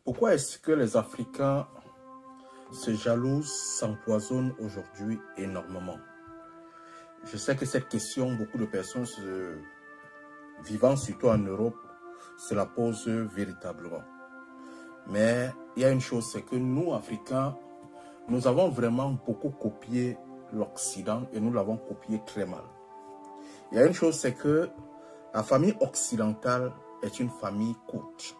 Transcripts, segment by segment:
Pourquoi est-ce que les Africains se jalousent, s'empoisonnent aujourd'hui énormément? Je sais que cette question, beaucoup de personnes vivant surtout en Europe se la posent véritablement. Mais il y a une chose, c'est que nous, Africains, nous avons vraiment beaucoup copié l'Occident et nous l'avons copié très mal. Il y a une chose, c'est que la famille occidentale est une famille courte.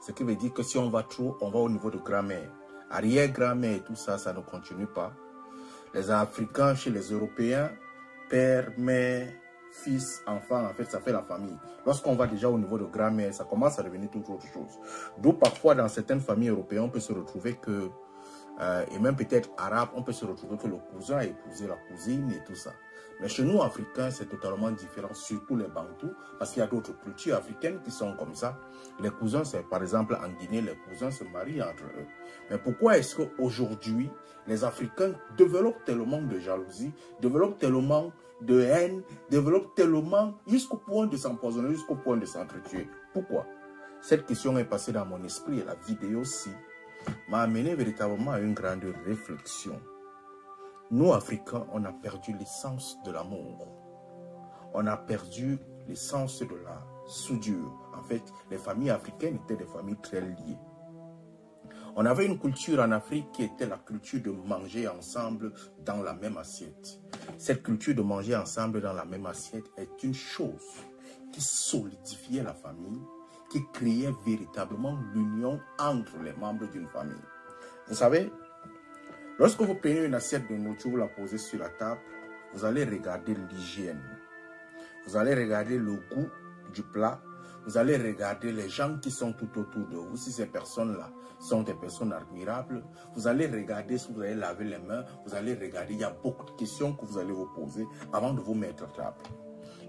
Ce qui veut dire que si on va trop, on va au niveau de grand-mère. Arrière-grand-mère et tout ça, ça ne continue pas. Les Africains chez les Européens, père, mère, fils, enfant, en fait, ça fait la famille. Lorsqu'on va déjà au niveau de grand-mère, ça commence à devenir toute autre chose. D'où parfois, dans certaines familles européennes, on peut se retrouver que, et même peut-être arabe, on peut se retrouver que le cousin a épousé la cousine et tout ça. Mais chez nous, Africains, c'est totalement différent, surtout les Bantous, parce qu'il y a d'autres cultures africaines qui sont comme ça. Les cousins, c'est par exemple en Guinée, les cousins se marient entre eux. Mais pourquoi est-ce qu'aujourd'hui, les Africains développent tellement de jalousie, développent tellement de haine, développent tellement jusqu'au point de s'empoisonner, jusqu'au point de s'entretuer? Pourquoi? Cette question est passée dans mon esprit et la vidéo aussi m'a amené véritablement à une grande réflexion. Nous, Africains, on a perdu l'essence de l'amour. On a perdu l'essence de la soudure. En fait, les familles africaines étaient des familles très liées. On avait une culture en Afrique qui était la culture de manger ensemble dans la même assiette. Cette culture de manger ensemble dans la même assiette est une chose qui solidifiait la famille, qui créait véritablement l'union entre les membres d'une famille. Vous savez, lorsque vous prenez une assiette de nourriture, vous la posez sur la table, vous allez regarder l'hygiène. Vous allez regarder le goût du plat. Vous allez regarder les gens qui sont tout autour de vous. Si ces personnes-là sont des personnes admirables, vous allez regarder si vous allez laver les mains. Vous allez regarder, il y a beaucoup de questions que vous allez vous poser avant de vous mettre à table.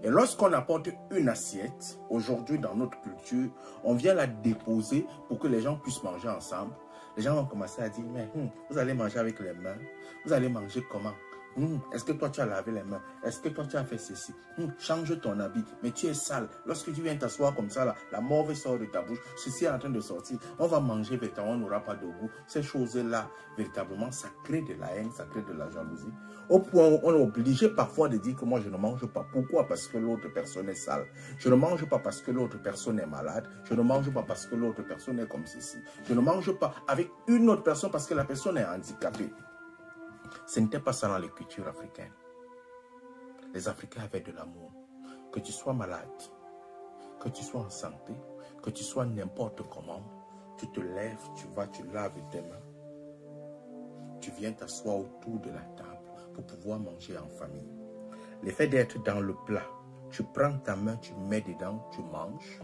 Et lorsqu'on apporte une assiette, aujourd'hui dans notre culture, on vient la déposer pour que les gens puissent manger ensemble. Les gens vont commencer à dire, mais vous allez manger avec les mains, vous allez manger comment? Est-ce que toi tu as lavé les mains? Est-ce que toi tu as fait ceci? Change ton habit, mais tu es sale. Lorsque tu viens t'asseoir comme ça, là, la morve sort de ta bouche, ceci est en train de sortir. On va manger, véritablement, on n'aura pas de goût. Ces choses-là, véritablement, ça crée de la haine, ça crée de la jalousie. Au point où on est obligé parfois de dire que moi je ne mange pas. Pourquoi? Parce que l'autre personne est sale. Je ne mange pas parce que l'autre personne est malade. Je ne mange pas parce que l'autre personne est comme ceci. Je ne mange pas avec une autre personne parce que la personne est handicapée. Ce n'était pas ça dans les cultures africaines. Les Africains avaient de l'amour. Que tu sois malade, que tu sois en santé, que tu sois n'importe comment, tu te lèves, tu vas, tu laves tes mains. Tu viens t'asseoir autour de la table pour pouvoir manger en famille. Le fait d'être dans le plat, tu prends ta main, tu mets dedans, tu manges.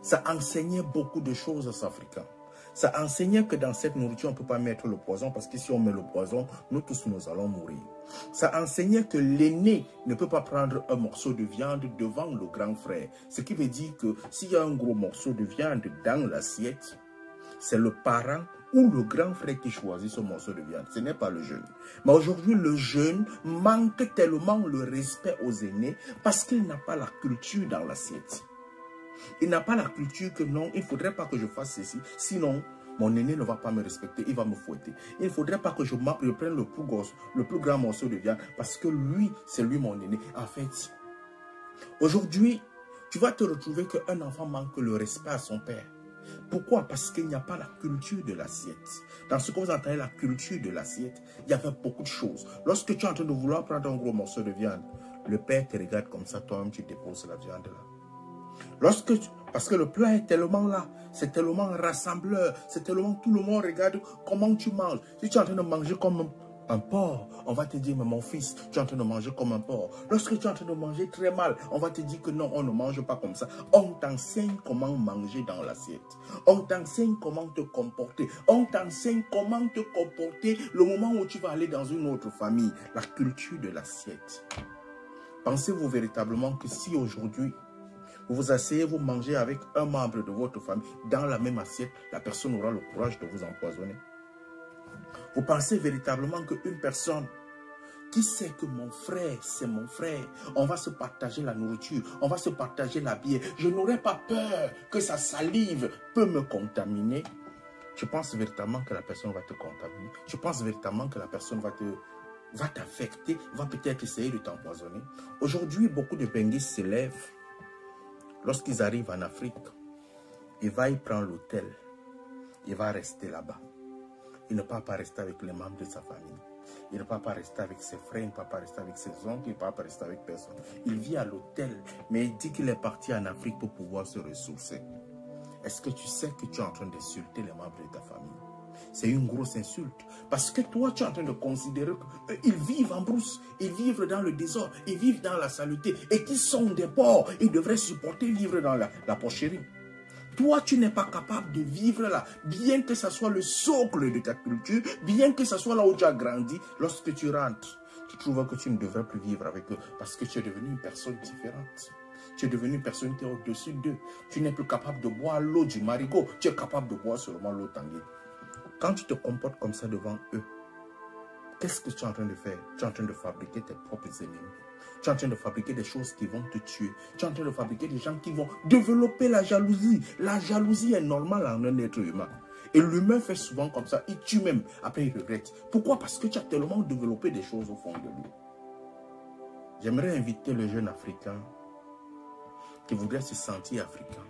Ça enseignait beaucoup de choses aux Africains. Ça enseignait que dans cette nourriture, on ne peut pas mettre le poison parce que si on met le poison, nous tous, nous allons mourir. Ça enseignait que l'aîné ne peut pas prendre un morceau de viande devant le grand frère. Ce qui veut dire que s'il y a un gros morceau de viande dans l'assiette, c'est le parent ou le grand frère qui choisit ce morceau de viande. Ce n'est pas le jeune. Mais aujourd'hui, le jeune manque tellement le respect aux aînés parce qu'il n'a pas la culture dans l'assiette. Il n'a pas la culture que non, il ne faudrait pas que je fasse ceci, sinon mon aîné ne va pas me respecter, il va me fouetter. Il ne faudrait pas que je prenne le plus grand morceau de viande parce que lui, c'est lui mon aîné. En fait, aujourd'hui, tu vas te retrouver qu'un enfant manque le respect à son père. Pourquoi? Parce qu'il n'y a pas la culture de l'assiette. Dans ce que vous entendez, la culture de l'assiette, il y avait beaucoup de choses. Lorsque tu es en train de vouloir prendre un gros morceau de viande, le père te regarde comme ça, toi-même tu déposes la viande là. Parce que le plat est tellement là, c'est tellement rassembleur, c'est tellement tout le monde regarde comment tu manges. Si tu es en train de manger comme un porc, on va te dire, mais mon fils, tu es en train de manger comme un porc. Lorsque tu es en train de manger très mal, on va te dire que non, on ne mange pas comme ça. On t'enseigne comment manger dans l'assiette. On t'enseigne comment te comporter. On t'enseigne comment te comporter le moment où tu vas aller dans une autre famille. La culture de l'assiette. Pensez-vous véritablement que si aujourd'hui, vous vous asseyez, vous mangez avec un membre de votre famille dans la même assiette, la personne aura le courage de vous empoisonner? Vous pensez véritablement qu'une personne qui sait que mon frère, c'est mon frère, on va se partager la nourriture, on va se partager la bière, je n'aurai pas peur que sa salive peut me contaminer? Tu penses véritablement que la personne va te contaminer? Tu penses véritablement que la personne va t'affecter, va peut-être essayer de t'empoisonner? Aujourd'hui, beaucoup de benguistes se lèvent. Lorsqu'ils arrivent en Afrique, il va y prendre l'hôtel. Il va rester là-bas. Il ne peut pas rester avec les membres de sa famille. Il ne peut pas rester avec ses frères, il ne peut pas rester avec ses oncles, il ne peut pas rester avec personne. Il vit à l'hôtel, mais il dit qu'il est parti en Afrique pour pouvoir se ressourcer. Est-ce que tu sais que tu es en train d'insulter les membres de ta famille? C'est une grosse insulte. Parce que toi, tu es en train de considérer qu'ils vivent en brousse, ils vivent dans le désordre, ils vivent dans la saleté, et qu'ils sont des pauvres, ils devraient supporter vivre dans la porcherie. Toi, tu n'es pas capable de vivre là, bien que ce soit le socle de ta culture, bien que ce soit là où tu as grandi. Lorsque tu rentres, tu trouves que tu ne devrais plus vivre avec eux parce que tu es devenu une personne différente. Tu es devenu une personne qui est au-dessus d'eux. Tu n'es plus capable de boire l'eau du marigot, tu es capable de boire seulement l'eau tanguée. Quand tu te comportes comme ça devant eux, qu'est-ce que tu es en train de faire? Tu es en train de fabriquer tes propres ennemis. Tu es en train de fabriquer des choses qui vont te tuer. Tu es en train de fabriquer des gens qui vont développer la jalousie. La jalousie est normale en un être humain. Et l'humain fait souvent comme ça. Il tue même. Après, il regrette. Pourquoi? Parce que tu as tellement développé des choses au fond de lui. J'aimerais inviter le jeune Africain qui voudrait se sentir africain,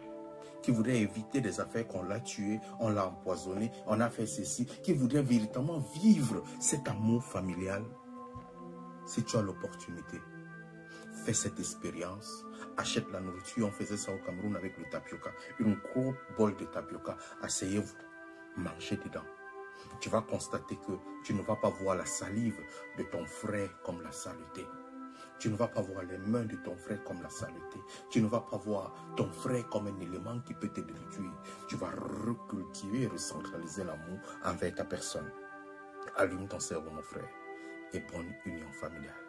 qui voudrait éviter des affaires qu'on l'a tué, on l'a empoisonné, on a fait ceci, qui voudrait véritablement vivre cet amour familial. Si tu as l'opportunité, fais cette expérience, achète la nourriture. On faisait ça au Cameroun avec le tapioca. Une grosse bol de tapioca. Asseyez-vous, mangez dedans. Tu vas constater que tu ne vas pas voir la salive de ton frère comme la saleté. Tu ne vas pas voir les mains de ton frère comme la saleté. Tu ne vas pas voir ton frère comme un élément qui peut te détruire. Tu vas recultiver et recentraliser l'amour envers ta personne. Allume ton cerveau, mon frère, et bonne union familiale.